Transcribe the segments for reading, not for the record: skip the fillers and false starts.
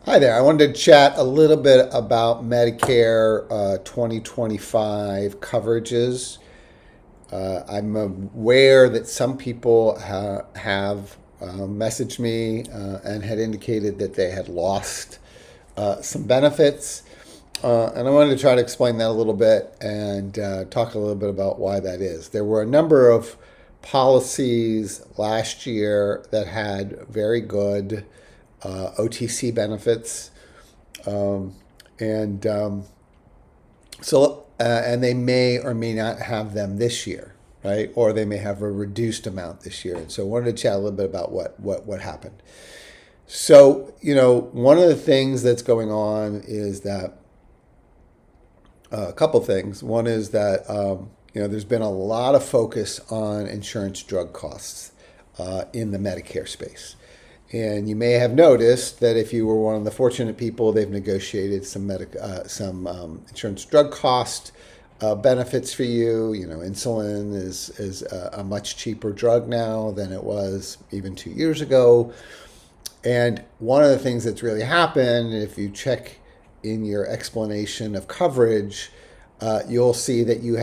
Hi there. I wanted to chat a little bit about Medicare 2025 coverages. I'm aware that some people have messaged me and had indicated that they had lost some benefits. And I wanted to try to explain that a little bit and talk a little bit about why that is. There were a number of policies last year that had very good OTC benefits, um, and and they may or may not have them this year, right? Or they may have a reduced amount this year. And so I wanted to chat a little bit about what happened. So, one of the things that's going on is that a couple things. One is that there's been a lot of focus on insurance drug costs in the Medicare space. And you may have noticed that if you were one of the fortunate people, they've negotiated some insurance drug cost benefits for you. Insulin is a much cheaper drug now than it was even 2 years ago. And one of the things that's really happened, if you check in your explanation of coverage, you'll see that you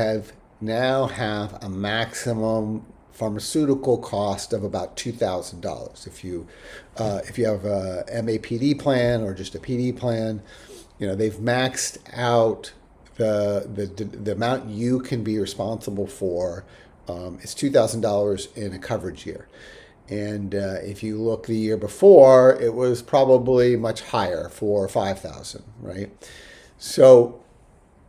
now have a maximum pharmaceutical cost of about $2,000. If you have a MAPD plan or just a PD plan, they've maxed out the amount you can be responsible for is $2,000 in a coverage year. And if you look the year before, it was probably much higher, 4 or 5,000, right? So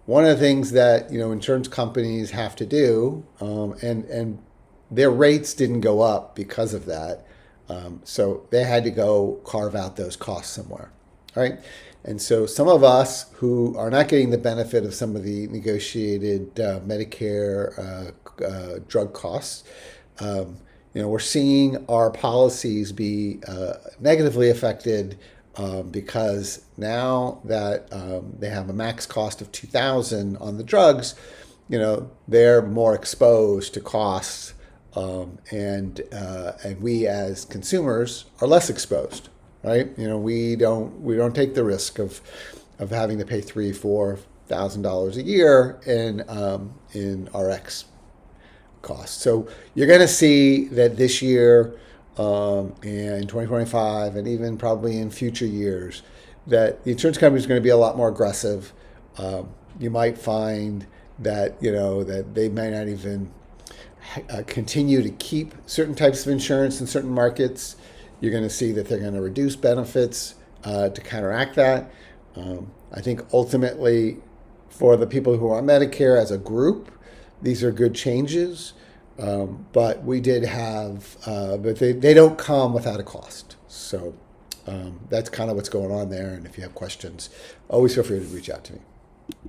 one of the things that insurance companies have to do, and their rates didn't go up because of that, so they had to go carve out those costs somewhere, right? And so some of us who are not getting the benefit of some of the negotiated Medicare drug costs, we're seeing our policies be negatively affected because now that they have a max cost of $2,000 on the drugs, they're more exposed to costs, and we as consumers are less exposed, right? We don't take the risk of having to pay $3,000-4,000 a year in RX costs. So you're going to see that this year, and 2025, and even probably in future years, that the insurance company is going to be a lot more aggressive. You might find that that they may not even continue to keep certain types of insurance in certain markets. You're going to see that they're going to reduce benefits to counteract that. I think ultimately, for the people who are on Medicare as a group, these are good changes, but we did have, but they don't come without a cost. So that's kind of what's going on there. And if you have questions, always feel free to reach out to me.